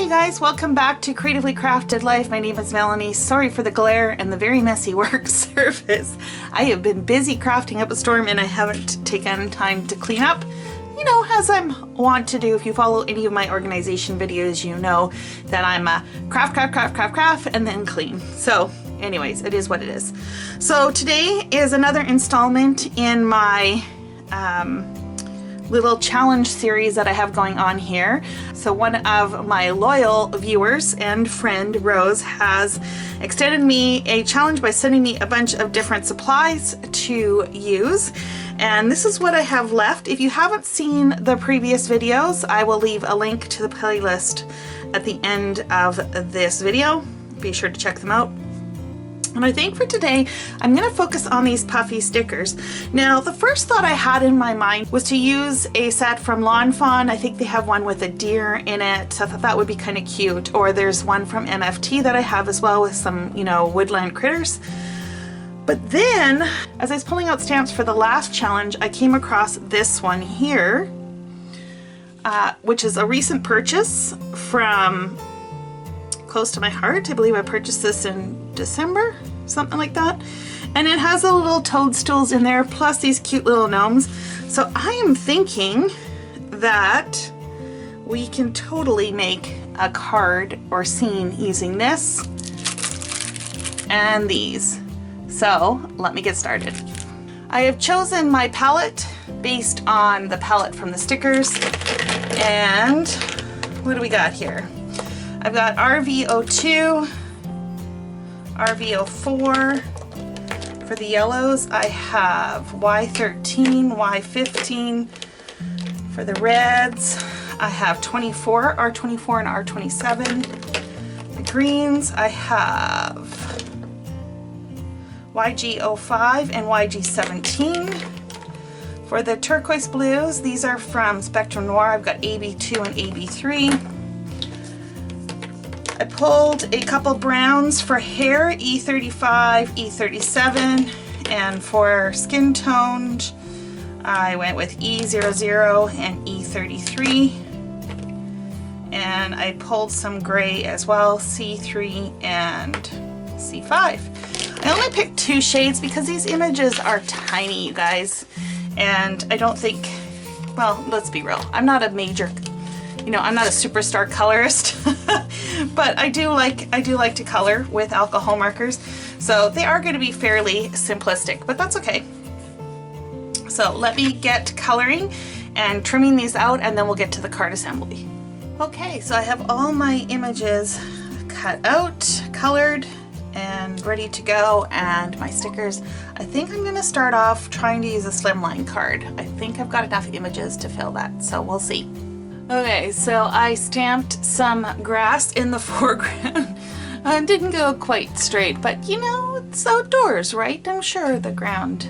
Hey guys, welcome back to Creatively Crafted Life. My name is Melanie. Sorry for the glare and the very messy work surface. I have been busy crafting up a storm and I haven't taken time to clean up. You know, as I'm wont to do. If you follow any of my organization videos, you know that I'm craft, and then clean. So anyways, it is what it is. So today is another installment in my little challenge series that I have going on here. So one of my loyal viewers and friend, Rose, has extended me a challenge by sending me a bunch of different supplies to use. And this is what I have left. If you haven't seen the previous videos, I will leave a link to the playlist at the end of this video. Be sure to check them out. And I think for today, I'm going to focus on these puffy stickers. Now, the first thought I had in my mind was to use a set from Lawn Fawn. I think they have one with a deer in it, so I thought that would be kind of cute. Or there's one from MFT that I have as well with some, you know, woodland critters. But then, as I was pulling out stamps for the last challenge, I came across this one here, which is a recent purchase from close to my heart. I believe I purchased this in December, something like that. And it has the little toadstools in there, plus these cute little gnomes. So I am thinking that we can totally make a card or scene using this and these. So let me get started. I have chosen my palette based on the palette from the stickers. And what do we got here? I've got RV02, RV04. For the yellows, I have Y13, Y15. For the reds, I have 24, R24 and R27. The greens, I have YG05 and YG17. For the turquoise blues, these are from Spectrum Noir. I've got AB2 and AB3. I pulled a couple browns for hair, E35, E37, and for skin toned, I went with E00 and E33. And I pulled some gray as well, C3 and C5. I only picked 2 shades because these images are tiny, you guys. And I don't think, well, let's be real, I'm not a major, you know, I'm not a superstar colorist, but I do like to color with alcohol markers. So they are going to be fairly simplistic, but that's okay. So let me get coloring and trimming these out, and then we'll get to the card assembly. Okay, so I have all my images cut out, colored, and ready to go, and my stickers. I think I'm going to start off trying to use a slimline card. I think I've got enough images to fill that, so we'll see. Okay, so I stamped some grass in the foreground. Didn't go quite straight, but you know, it's outdoors, right? I'm sure the ground,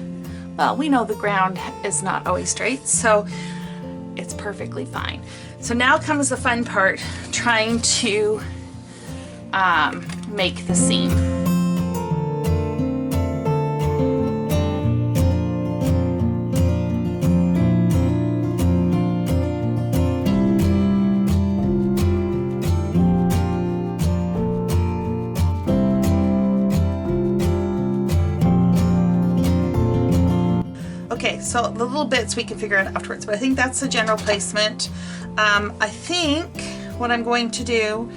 well, we know the ground is not always straight, so it's perfectly fine. So now comes the fun part, trying to make the scene. Okay, so the little bits we can figure out afterwards, but I think that's the general placement. I think what I'm going to do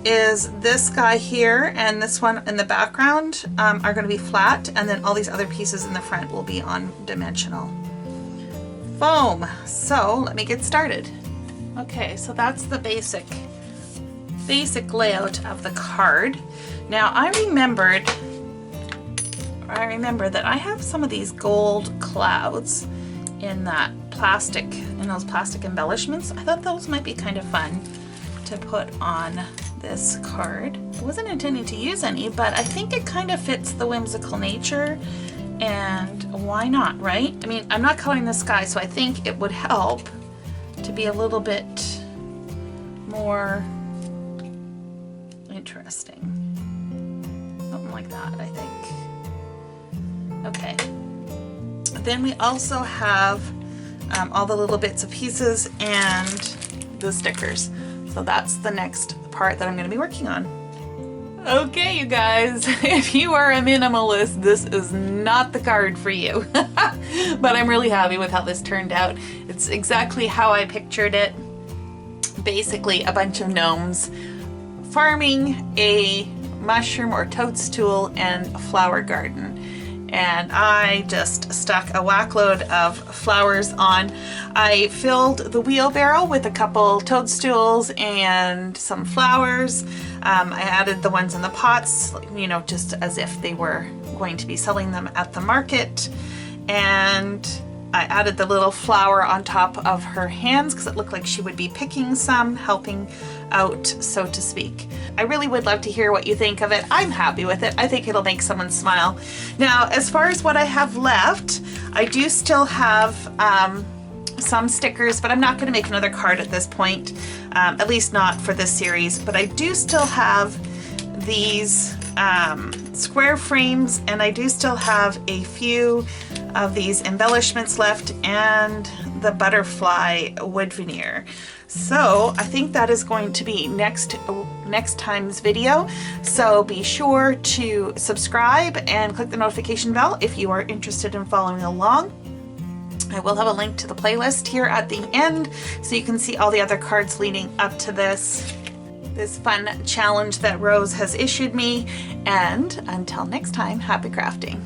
is this guy here and this one in the background are going to be flat, and then all these other pieces in the front will be on dimensional foam. So let me get started. Okay, so that's the basic layout of the card. Now I remember that I have some of these gold clouds in that plastic, in those plastic embellishments. I thought those might be kind of fun to put on this card. I wasn't intending to use any, but I think it kind of fits the whimsical nature, and why not, right? I mean, I'm not coloring the sky, so I think it would help to be a little bit more interesting. Something like that, I think. Okay. Then we also have all the little bits and pieces and the stickers. So that's the next part that I'm going to be working on. Okay, you guys, if you are a minimalist, this is not the card for you. But I'm really happy with how this turned out. It's exactly how I pictured it. Basically, a bunch of gnomes farming a mushroom or toadstool and flower garden. And I just stuck a whackload of flowers on. I filled the wheelbarrow with a couple toadstools and some flowers. I added the ones in the pots, you know, just as if they were going to be selling them at the market. And I added the little flower on top of her hands because it looked like she would be picking some, helping out, so to speak. I really would love to hear what you think of it. I'm happy with it. I think it'll make someone smile. Now, as far as what I have left, I do still have some stickers, but I'm not going to make another card at this point, at least not for this series. But I do still have these square frames, and I do still have a few of these embellishments left and the butterfly wood veneer. So I think that is going to be next time's video. So be sure to subscribe and click the notification bell if you are interested in following along. I will have a link to the playlist here at the end so you can see all the other cards leading up to this fun challenge that Rose has issued me. And until next time, happy crafting.